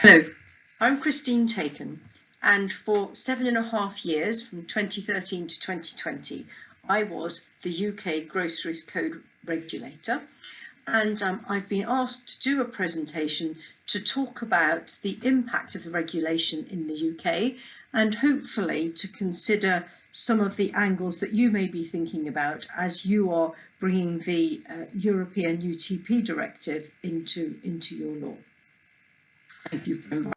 Hello, I'm Christine Tacon, and for 7.5 years, from 2013 to 2020, I was the UK Groceries Code Regulator, and I've been asked to do a presentation to talk about the impact of the regulation in the UK and hopefully to consider some of the angles that you may be thinking about as you are bringing the European UTP directive into your law. Thank you for inviting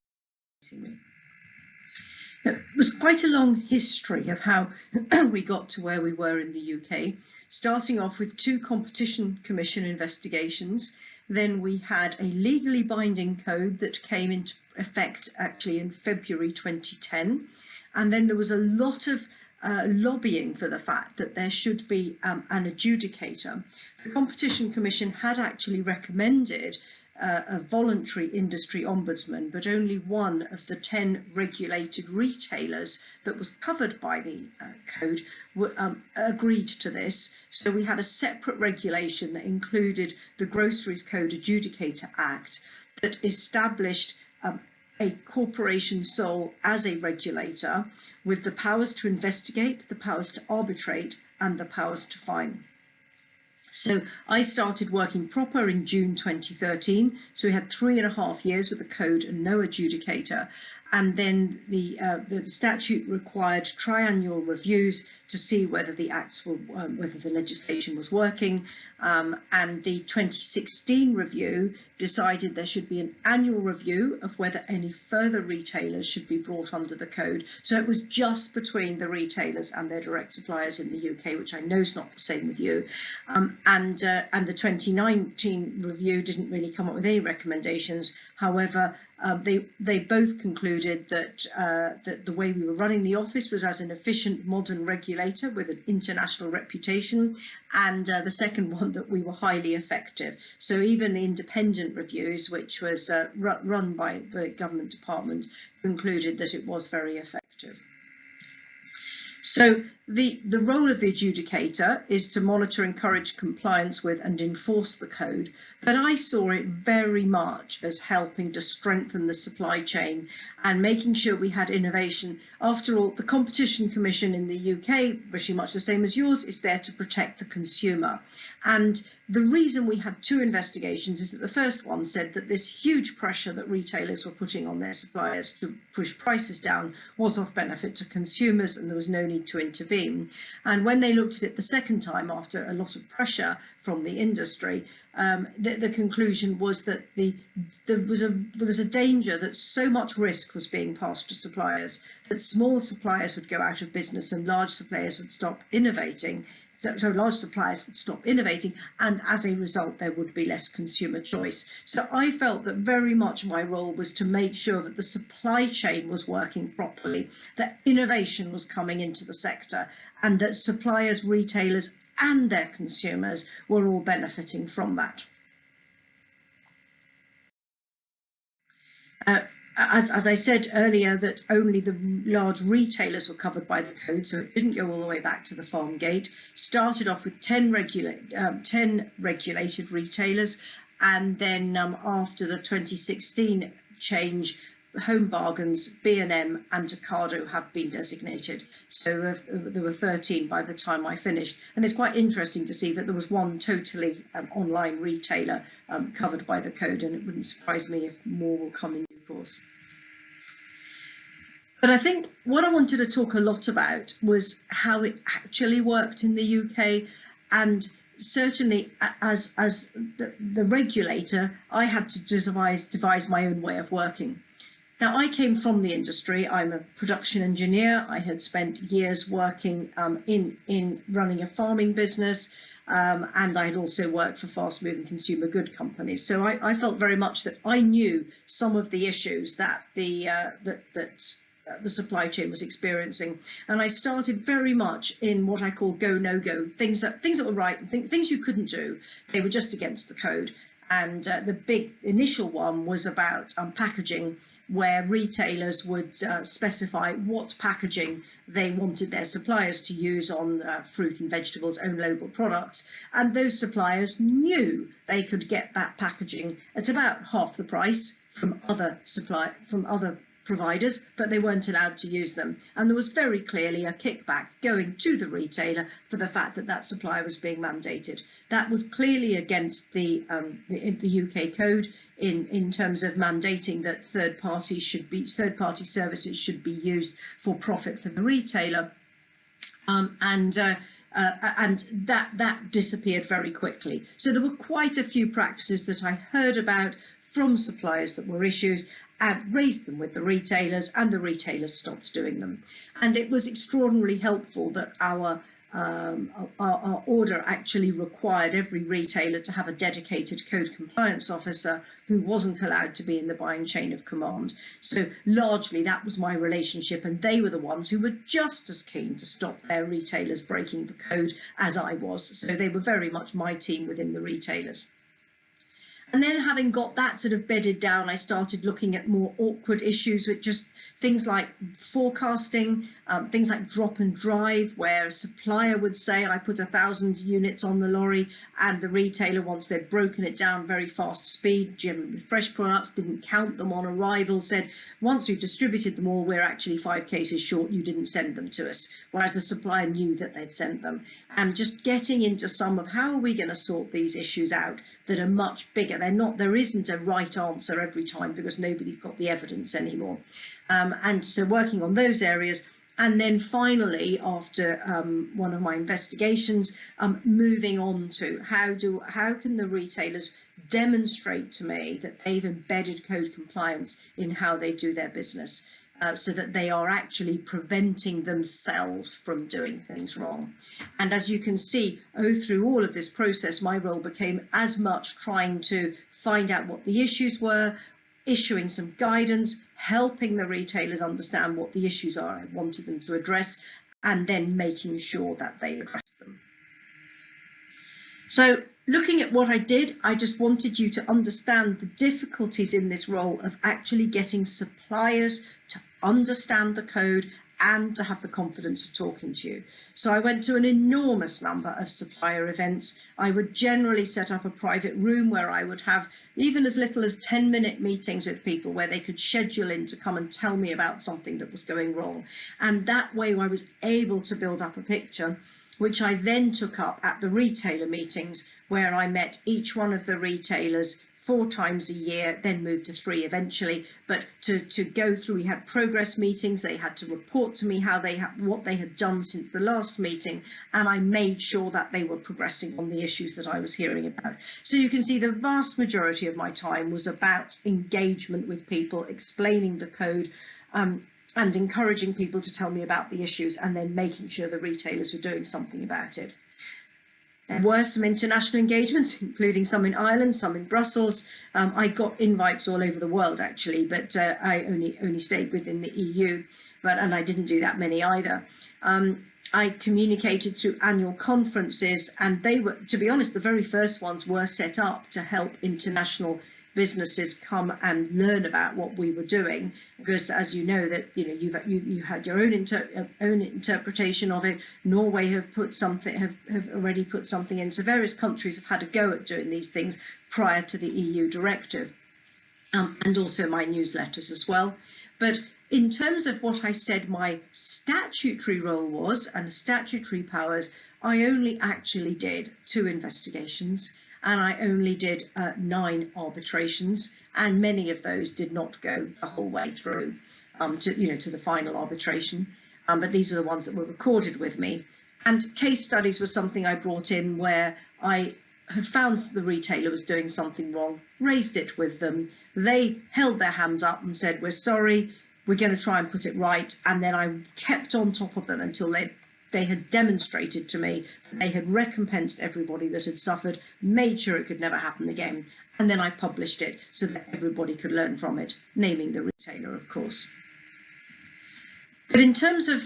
me. Now, it was quite a long history of how we got to where we were in the UK, starting off with 2 Competition Commission investigations. Then we had a legally binding code that came into effect actually in February 2010. And then there was a lot of lobbying for the fact that there should be an adjudicator. The Competition Commission had actually recommended a voluntary industry ombudsman, but only one of the 10 regulated retailers that was covered by the code agreed to this. So we had a separate regulation that included the Groceries Code Adjudicator Act that established a corporation sole as a regulator with the powers to investigate, the powers to arbitrate, and the powers to fine. So I started working proper in June 2013. So we had 3.5 years with the code and no adjudicator. And then the statute required triannual reviews to see whether the acts were, whether the legislation was working. And the 2016 review decided there should be an annual review of whether any further retailers should be brought under the code. So it was just between the retailers and their direct suppliers in the UK, which I know is not the same with you. And the 2019 review didn't really come up with any recommendations. However, they both concluded that that the way we were running the office was as an efficient, modern regulator with an international reputation, and the second one that we were highly effective. So even the independent reviews, which was run by the government department, concluded that it was very effective. So the role of the adjudicator is to monitor, encourage compliance with and enforce the code, but I saw it very much as helping to strengthen the supply chain and making sure we had innovation. After all, the Competition Commission in the UK, pretty much the same as yours, is there to protect the consumer. And the reason we had 2 investigations is that the first one said that this huge pressure that retailers were putting on their suppliers to push prices down was of benefit to consumers and there was no need to intervene. And when they looked at it the second time, after a lot of pressure from the industry, the conclusion was that there was a danger that so much risk was being passed to suppliers that small suppliers would go out of business and large suppliers would stop innovating. So large suppliers would stop innovating, and as a result there would be less consumer choice. So I felt that very much my role was to make sure that the supply chain was working properly, that innovation was coming into the sector, and that suppliers, retailers and their consumers were all benefiting from that. As I said earlier, that only the large retailers were covered by the code, so it didn't go all the way back to the farm gate. Started off with 10 regulated retailers, and then after the 2016 change, Home Bargains, B&M and Ocado have been designated. So there were 13 by the time I finished. And it's quite interesting to see that there was one totally online retailer covered by the code, and it wouldn't surprise me if more will come in due course. But I think what I wanted to talk a lot about was how it actually worked in the UK, and certainly as the regulator, I had to devise my own way of working. Now, I came from the industry. I'm a production engineer. I had spent years working in running a farming business, and I had also worked for fast-moving consumer good companies. So I felt very much that I knew some of the issues that the supply chain was experiencing, and I started very much in what I call go no go, things that were right and things you couldn't do. They were just against the code. And the big initial one was about packaging, where retailers would specify what packaging they wanted their suppliers to use on fruit and vegetables own label products, and those suppliers knew they could get that packaging at about half the price from other providers, but they weren't allowed to use them. And there was very clearly a kickback going to the retailer for the fact that that supplier was being mandated. That was clearly against the UK code in terms of mandating that third-party services should be used for profit for the retailer, and that disappeared very quickly. So there were quite a few practices that I heard about from suppliers that were issues, and raised them with the retailers, and the retailers stopped doing them. And it was extraordinarily helpful that our order actually required every retailer to have a dedicated code compliance officer who wasn't allowed to be in the buying chain of command. So largely that was my relationship, and they were the ones who were just as keen to stop their retailers breaking the code as I was. So they were very much my team within the retailers. And then, having got that sort of bedded down, I started looking at more awkward issues with just things like forecasting, things like drop and drive, where a supplier would say, I put 1,000 units on the lorry, and the retailer, once they'd broken it down very fast speed, generally with fresh products, didn't count them on arrival, said, once we've distributed them all, we're actually 5 cases short, you didn't send them to us, whereas the supplier knew that they'd sent them. And just getting into some of how are we going to sort these issues out that are much bigger. There isn't a right answer every time, because nobody's got the evidence anymore. And so working on those areas, and then finally, after one of my investigations, moving on to how can the retailers demonstrate to me that they've embedded code compliance in how they do their business, so that they are actually preventing themselves from doing things wrong. And as you can see, through all of this process, my role became as much trying to find out what the issues were, issuing some guidance, helping the retailers understand what the issues are I wanted them to address, and then making sure that they address them. So looking at what I did, I just wanted you to understand the difficulties in this role of actually getting suppliers to understand the code and to have the confidence of talking to you. So I went to an enormous number of supplier events. I would generally set up a private room where I would have even as little as 10-minute meetings with people where they could schedule in to come and tell me about something that was going wrong. And that way I was able to build up a picture, which I then took up at the retailer meetings, where I met each one of the retailers 4 times a year, then moved to 3 eventually. But to go through, we had progress meetings. They had to report to me what they had done since the last meeting, and I made sure that they were progressing on the issues that I was hearing about. So you can see the vast majority of my time was about engagement with people, explaining the code, and encouraging people to tell me about the issues, and then making sure the retailers were doing something about it. There were some international engagements, including some in Ireland, some in Brussels. I got invites all over the world, actually, but I only stayed within the EU, and I didn't do that many either. I communicated through annual conferences, and they were, to be honest, the very first ones were set up to help international businesses come and learn about what we were doing, because as you know that you had your own interpretation of it. Norway have already put something in, so various countries have had a go at doing these things prior to the EU directive, and also my newsletters as well. But in terms of what I said my statutory role was and statutory powers, I only actually did 2 investigations. And I only did 9 arbitrations, and many of those did not go the whole way through to the final arbitration. But these are the ones that were recorded with me. And case studies were something I brought in where I had found the retailer was doing something wrong, raised it with them. They held their hands up and said, "We're sorry, we're going to try and put it right." And then I kept on top of them until they had demonstrated to me that they had recompensed everybody that had suffered, made sure it could never happen again, and then I published it so that everybody could learn from it, naming the retailer, of course. But in terms of,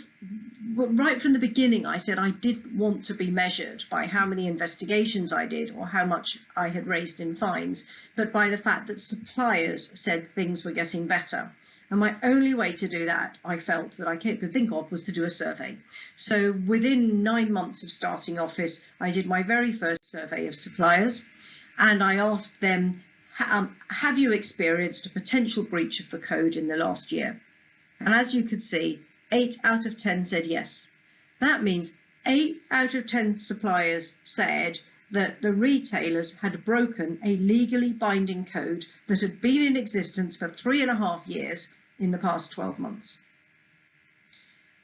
right from the beginning, I said I didn't want to be measured by how many investigations I did or how much I had raised in fines, but by the fact that suppliers said things were getting better. And my only way to do that, I felt that I could think of, was to do a survey. So within 9 months of starting office, I did my very first survey of suppliers, and I asked them, have you experienced a potential breach of the code in the last year? And as you could see, 8 out of 10 said yes. That means 8 out of 10 suppliers said that the retailers had broken a legally binding code that had been in existence for 3.5 years in the past 12 months.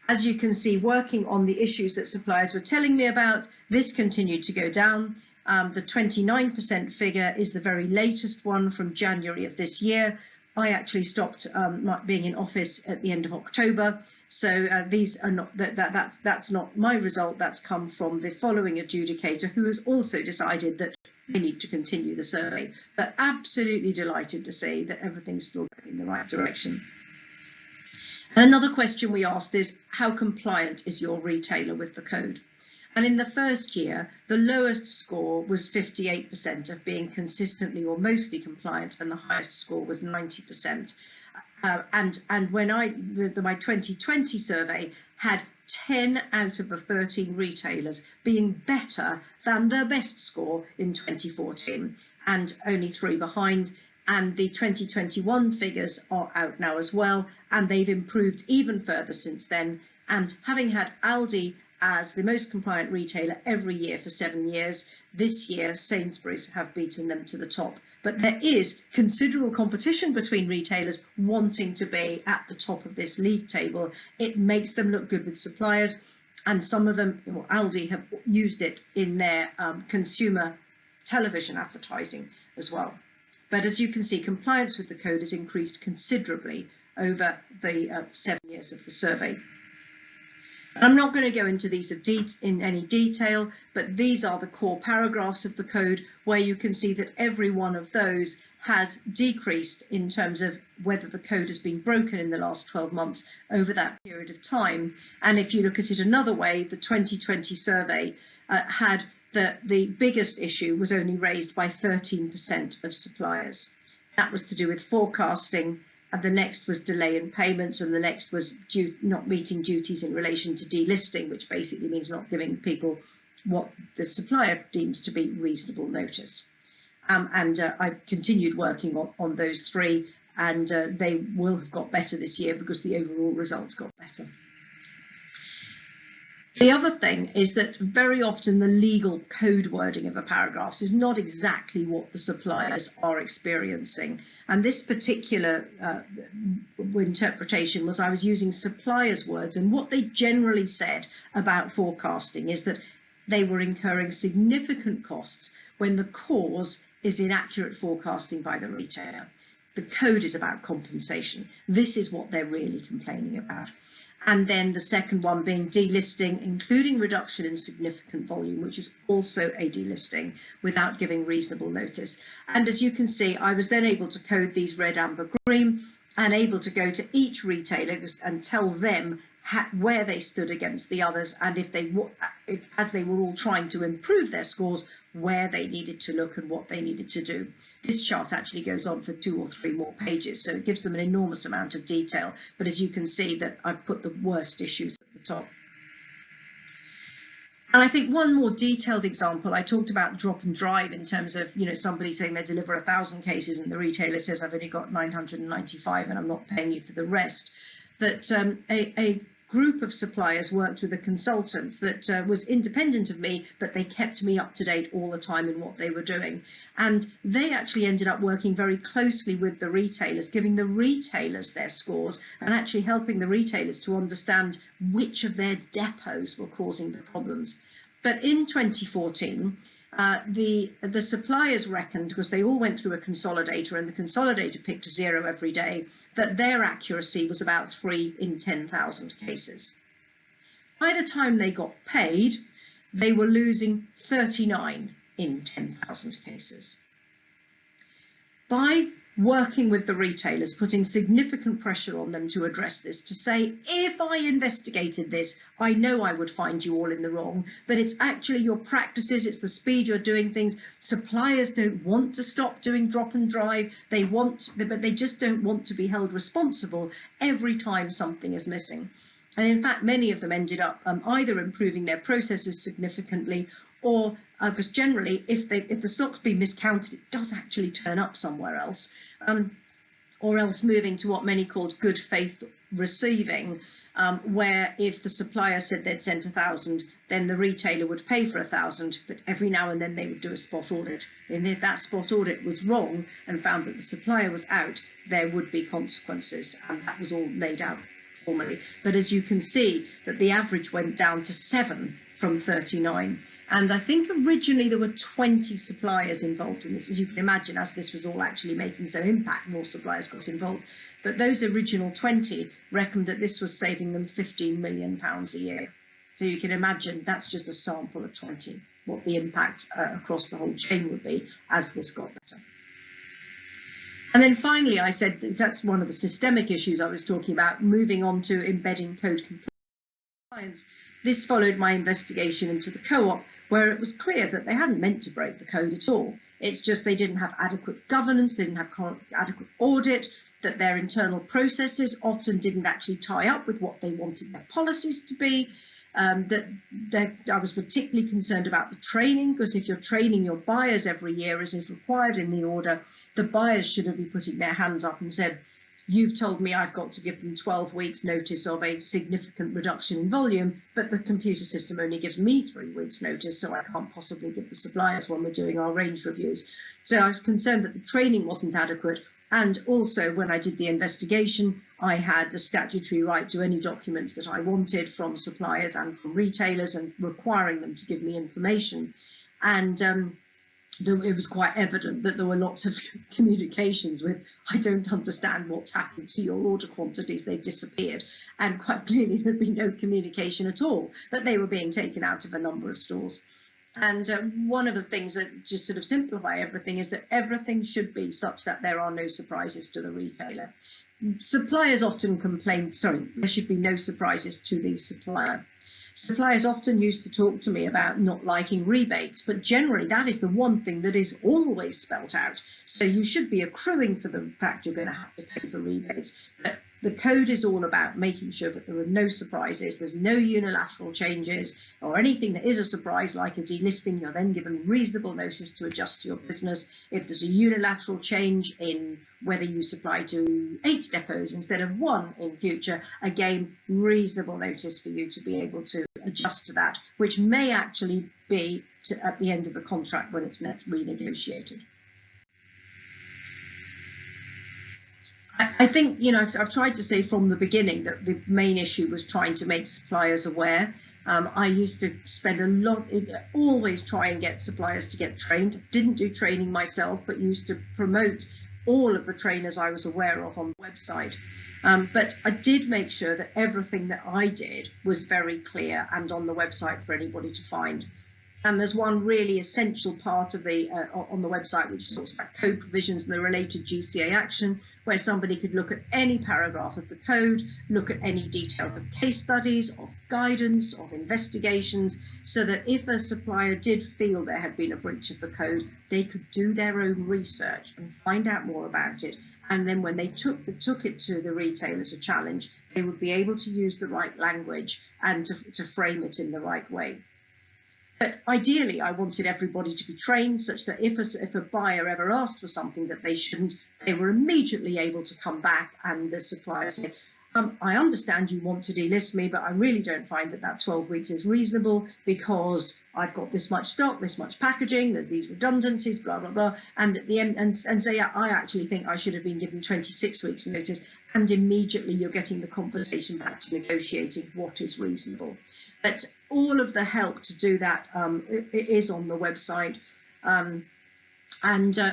As you can see, working on the issues that suppliers were telling me about, this continued to go down. The 29% figure is the very latest one from January of this year. I actually stopped being in office at the end of October, so these are not that's not my result. That's come from the following adjudicator, who has also decided that they need to continue the survey. But absolutely delighted to see that everything's still going in the right direction. And another question we asked is, how compliant is your retailer with the code? And in the first year, the lowest score was 58% of being consistently or mostly compliant, and the highest score was 90%. And when my 2020 survey had 10 out of the 13 retailers being better than their best score in 2014, and only 3 behind. And the 2021 figures are out now as well, and they've improved even further since then. And having had Aldi as the most compliant retailer every year for 7 years, this year Sainsbury's have beaten them to the top. But there is considerable competition between retailers wanting to be at the top of this league table. It makes them look good with suppliers, and some of them, well, Aldi, have used it in their consumer television advertising as well. But as you can see, compliance with the code has increased considerably over the 7 years of the survey. I'm not going to go into these in any detail, but these are the core paragraphs of the code, where you can see that every one of those has decreased in terms of whether the code has been broken in the last 12 months over that period of time. And if you look at it another way, the 2020 survey had the biggest issue was only raised by 13% of suppliers. That was to do with forecasting, and the next was delay in payments, and the next was not meeting duties in relation to delisting, which basically means not giving people what the supplier deems to be reasonable notice. I've continued working on those 3, and they will have got better this year because the overall results got better. The other thing is that very often the legal code wording of a paragraph is not exactly what the suppliers are experiencing. And this particular interpretation was I was using suppliers' words, and what they generally said about forecasting is that they were incurring significant costs when the cause is inaccurate forecasting by the retailer. The code is about compensation. This is what they're really complaining about. And then the second one being delisting, including reduction in significant volume, which is also a delisting without giving reasonable notice. And as you can see, I was then able to code these red, amber, green, and able to go to each retailer and tell them where they stood against the others, and if as they were all trying to improve their scores, where they needed to look and what they needed to do. This chart actually goes on for 2 or 3 more pages, so it gives them an enormous amount of detail. But as you can see, that I've put the worst issues at the top. And I think one more detailed example, I talked about drop and drive in terms of, somebody saying they deliver 1,000 cases and the retailer says I've only got 995 and I'm not paying you for the rest. That a group of suppliers worked with a consultant that was independent of me, but they kept me up to date all the time in what they were doing. And they actually ended up working very closely with the retailers, giving the retailers their scores and actually helping the retailers to understand which of their depots were causing the problems. But in 2014, the suppliers reckoned, because they all went through a consolidator and the consolidator picked a 0 every day, that their accuracy was about 3 in 10,000 cases. By the time they got paid, they were losing 39 in 10,000 cases. By working with the retailers, putting significant pressure on them to address this, to say, if I investigated this, I know I would find you all in the wrong, but it's actually your practices, it's the speed you're doing things. Suppliers don't want to stop doing drop and drive, but they just don't want to be held responsible every time something is missing. And in fact, many of them ended up either improving their processes significantly or because generally if the stock's been miscounted, it does actually turn up somewhere else, or else moving to what many called good faith receiving, where if the supplier said they'd sent 1,000, then the retailer would pay for 1,000, but every now and then they would do a spot audit. And if that spot audit was wrong and found that the supplier was out, there would be consequences, and that was all laid out formally. But as you can see, that the average went down to 7 from 39. And I think originally there were 20 suppliers involved in this. As you can imagine, as this was all actually making some impact, more suppliers got involved. But those original 20 reckoned that this was saving them £15 million a year. So you can imagine that's just a sample of 20, what the impact across the whole chain would be as this got better. And then finally, I said that's one of the systemic issues I was talking about, moving on to embedding code compliance. This followed my investigation into the co-op, where it was clear that they hadn't meant to break the code at all. It's just they didn't have adequate governance, they didn't have adequate audit, that their internal processes often didn't actually tie up with what they wanted their policies to be. I was particularly concerned about the training, because if you're training your buyers every year as is required in the order, the buyers shouldn't be putting their hands up and said, you've told me I've got to give them 12 weeks notice of a significant reduction in volume, but the computer system only gives me 3 weeks notice, so I can't possibly give the suppliers when we're doing our range reviews. So I was concerned that the training wasn't adequate. And also, when I did the investigation, I had the statutory right to any documents that I wanted from suppliers and from retailers, and requiring them to give me information. And it was quite evident that there were lots of communications with, I don't understand what's happened to your order quantities, they've disappeared. And quite clearly there'd been no communication at all, that they were being taken out of a number of stores. And one of the things that just sort of simplify everything is that everything should be such that there are no surprises to the retailer. Suppliers often complain, there should be no surprises to the supplier. Suppliers often used to talk to me about not liking rebates, but generally that is the one thing that is always spelt out. So you should be accruing for the fact you're going to have to pay for rebates. But the code is all about making sure that there are no surprises, there's no unilateral changes or anything that is a surprise like a delisting. You're then given reasonable notice to adjust to your business. If there's a unilateral change in whether you supply to 8 depots instead of 1 in future, again, reasonable notice for you to be able to adjust to that, which may actually be at the end of the contract when it's next renegotiated. I think, I've tried to say from the beginning that the main issue was trying to make suppliers aware. I used to spend always try and get suppliers to get trained. Didn't do training myself, but used to promote all of the trainers I was aware of on the website. But I did make sure that everything that I did was very clear and on the website for anybody to find. And there's one really essential part of on the website which talks about code provisions and the related GCA action, where somebody could look at any paragraph of the code, look at any details of case studies, of guidance, of investigations, so that if a supplier did feel there had been a breach of the code, they could do their own research and find out more about it. And then when they took it to the retailer to challenge, they would be able to use the right language and to frame it in the right way. But ideally, I wanted everybody to be trained such that if a buyer ever asked for something that they shouldn't, they were immediately able to come back and the supplier say, I understand you want to delist me, but I really don't find that 12 weeks is reasonable because I've got this much stock, this much packaging, there's these redundancies, blah, blah, blah. And at the end, and say, I actually think I should have been given 26 weeks notice. And immediately you're getting the conversation back to negotiating what is reasonable. But all of the help to do that is on the website.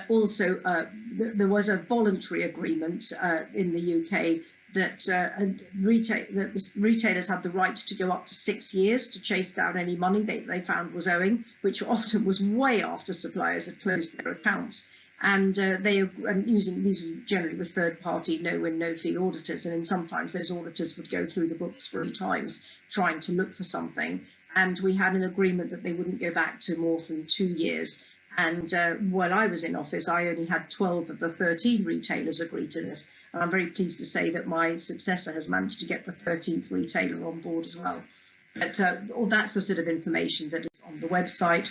Also, there was a voluntary agreement in the UK that retailers had the right to go up to 6 years to chase down any money they found was owing, which often was way after suppliers had closed their accounts. And using these generally with third-party no-win, no-fee auditors, and then sometimes those auditors would go through the books 3 times trying to look for something. And we had an agreement that they wouldn't go back to more than 2 years. And while I was in office, I only had 12 of the 13 retailers agree to this. And I'm very pleased to say that my successor has managed to get the 13th retailer on board as well. But that's the sort of information that is the website.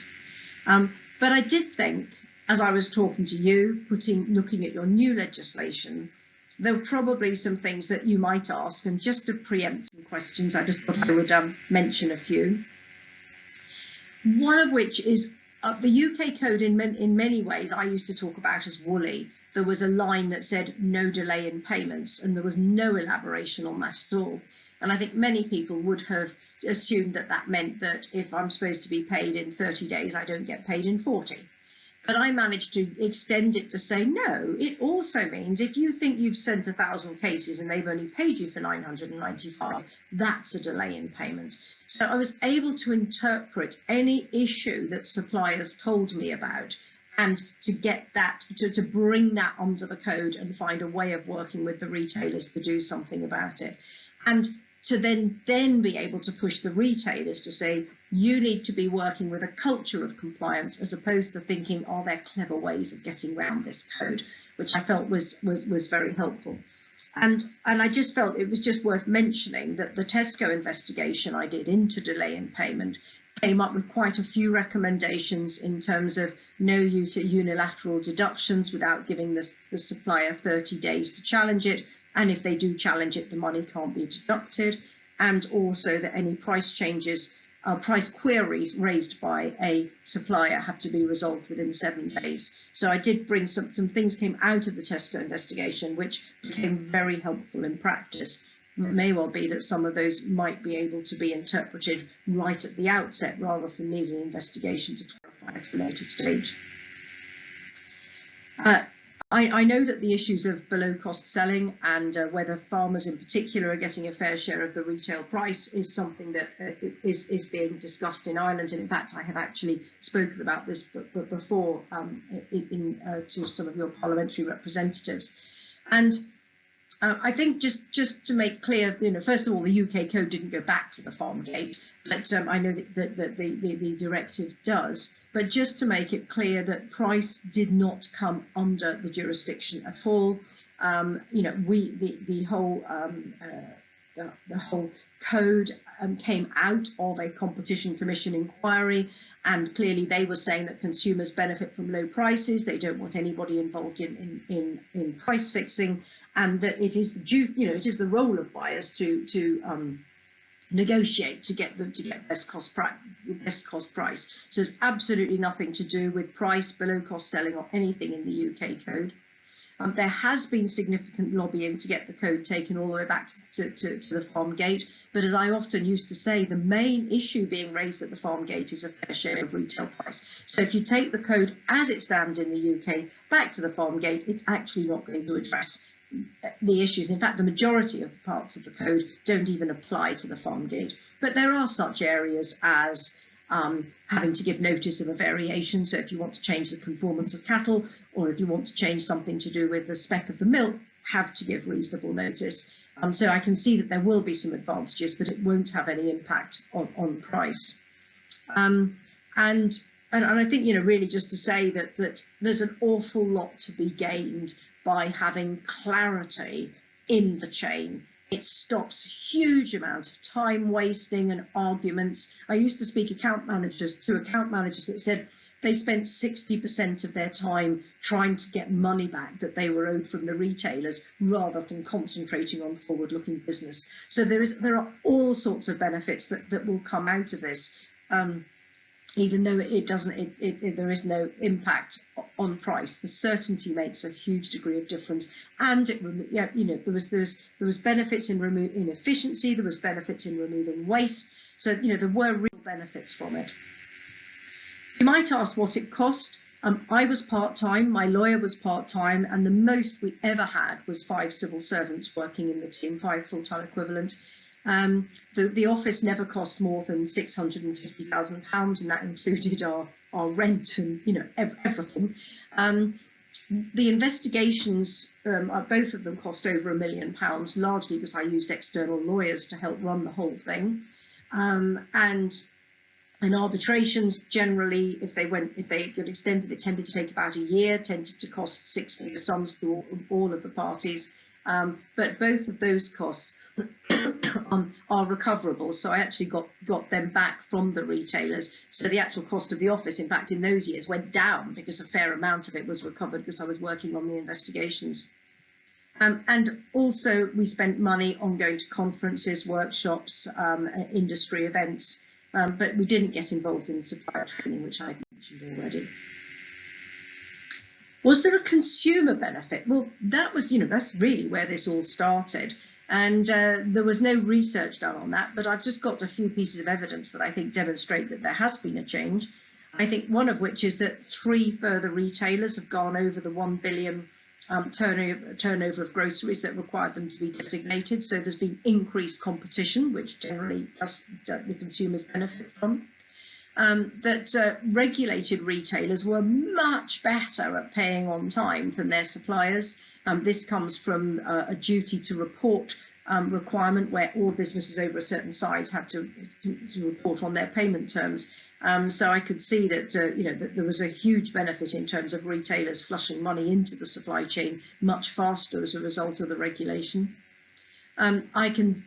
But I did think, as I was talking to you, looking at your new legislation, there were probably some things that you might ask, and just to preempt some questions, I just thought I would mention a few. One of which is the UK code in many ways I used to talk about as woolly. There was a line that said no delay in payments, and there was no elaboration on that at all. And I think many people would have assumed that that meant that if I'm supposed to be paid in 30 days, I don't get paid in 40. But I managed to extend it to say, no, it also means if you think you've sent 1,000 cases and they've only paid you for 995, that's a delay in payment. So I was able to interpret any issue that suppliers told me about and to get that, to bring that onto the code and find a way of working with the retailers to do something about it. And to then be able to push the retailers to say, you need to be working with a culture of compliance, as opposed to thinking, are there clever ways of getting around this code, which I felt was very helpful. And I just felt it was just worth mentioning that the Tesco investigation I did into delay in payment came up with quite a few recommendations in terms of no unilateral deductions without giving the supplier 30 days to challenge it. And if they do challenge it, the money can't be deducted. And also that any price changes, price queries raised by a supplier have to be resolved within 7 days. So I did bring some things came out of the Tesco investigation, which became very helpful in practice. It may well be that some of those might be able to be interpreted right at the outset, rather than needing an investigation to clarify at a later stage. I know that the issues of below cost selling and whether farmers in particular are getting a fair share of the retail price is something that is being discussed in Ireland. And in fact, I have actually spoken about this before to some of your parliamentary representatives. And I think just to make clear, first of all, the UK code didn't go back to the farm gate, but I know that the directive does. But just to make it clear that price did not come under the jurisdiction at all. The whole code came out of a Competition Commission inquiry, and clearly they were saying that consumers benefit from low prices. They don't want anybody involved in price fixing, and that it is the role of buyers to negotiate to get best cost price. So there's absolutely nothing to do with price, below cost selling, or anything in the UK code. There has been significant lobbying to get the code taken all the way back to the farm gate, but as I often used to say, the main issue being raised at the farm gate is a fair share of retail price. So if you take the code as it stands in the UK back to the farm gate, it's actually not going to address the issues. In fact, the majority of parts of the code don't even apply to the farm gate. But there are such areas as having to give notice of a variation. So if you want to change the conformance of cattle, or if you want to change something to do with the spec of the milk, have to give reasonable notice. So I can see that there will be some advantages, but it won't have any impact on price. And I think, really just to say that there's an awful lot to be gained by having clarity in the chain. It stops a huge amount of time wasting and arguments. I used to speak to account managers that said they spent 60% of their time trying to get money back that they were owed from the retailers, rather than concentrating on forward-looking business. So there are all sorts of benefits that will come out of this. Even though there is no impact on price, the certainty makes a huge degree of difference. And there was benefits in efficiency, there was benefits in removing waste. So there were real benefits from it. You might ask what it cost. I was part-time, my lawyer was part-time, and the most we ever had was 5 civil servants working in the team, 5 full-time equivalent. The office never cost more than £650,000, and that included our rent and everything. The investigations, both of them cost over £1 million, largely because I used external lawyers to help run the whole thing. And arbitrations generally, if they got extended, it tended to take about a year, tended to cost 6-figure sums to all of the parties. but both of those costs are recoverable, so I actually got them back from the retailers. So the actual cost of the office, in fact, in those years went down because a fair amount of it was recovered because I was working on the investigations. And also we spent money on going to conferences, workshops, industry events, but we didn't get involved in supplier training, which I mentioned already. Was there a consumer benefit? Well, that was, that's really where this all started. And there was no research done on that, but I've just got a few pieces of evidence that I think demonstrate that there has been a change. I think one of which is that 3 further retailers have gone over the 1 billion turnover of groceries that required them to be designated. So there's been increased competition, which generally the consumers benefit from. That regulated retailers were much better at paying on time than their suppliers. This comes from a duty to report requirement where all businesses over a certain size had to report on their payment terms. So I could see that that there was a huge benefit in terms of retailers flushing money into the supply chain much faster as a result of the regulation. I can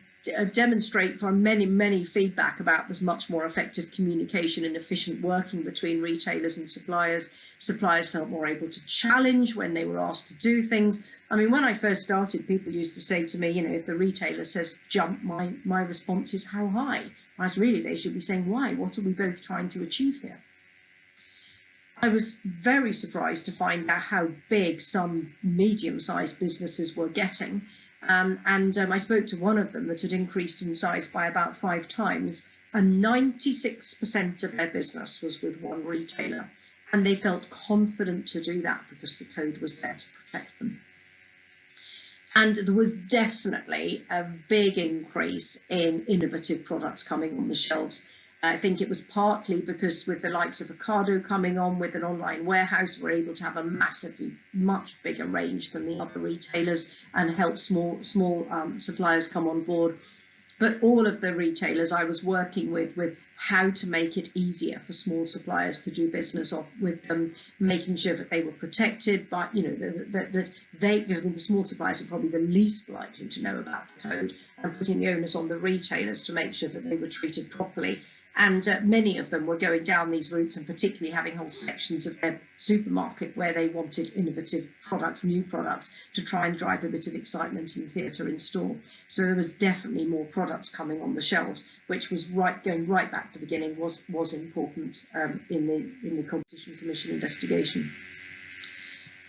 demonstrate from many feedback about this much more effective communication and efficient working between retailers and suppliers. Suppliers felt more able to challenge when they were asked to do things. I mean, when I first started, people used to say to me, if the retailer says jump, my response is how high? Whereas really they should be saying why? What are we both trying to achieve here? I was very surprised to find out how big some medium-sized businesses were getting. I spoke to one of them that had increased in size by about 5 times, and 96% of their business was with one retailer. And they felt confident to do that because the code was there to protect them. And there was definitely a big increase in innovative products coming on the shelves. I think it was partly because with the likes of Ocado coming on with an online warehouse, we're able to have a much bigger range than the other retailers and help small suppliers come on board. But all of the retailers I was working with how to make it easier for small suppliers to do business with them, making sure that they were protected, but the small suppliers are probably the least likely to know about the code, and putting the onus on the retailers to make sure that they were treated properly. And many of them were going down these routes, and particularly having whole sections of their supermarket where they wanted innovative products, new products, to try and drive a bit of excitement in theatre in store. So there was definitely more products coming on the shelves, which was going right back to the beginning, was important in the Competition Commission investigation.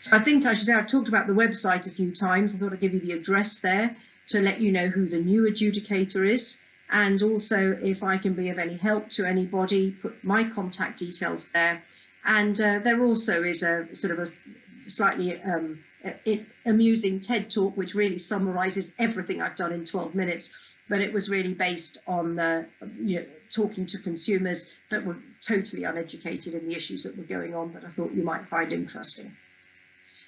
So I think I should say I've talked about the website a few times. I thought I'd give you the address there to let you know who the new adjudicator is. And also, if I can be of any help to anybody, put my contact details there. And there also is a sort of a slightly amusing TED talk, which really summarises everything I've done in 12 minutes. But it was really based on talking to consumers that were totally uneducated in the issues that were going on, that I thought you might find interesting.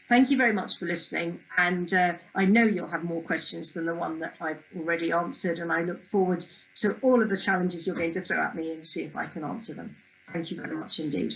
Thank you very much for listening, and I know you'll have more questions than the one that I've already answered, and I look forward to all of the challenges you're going to throw at me and see if I can answer them. Thank you very much indeed.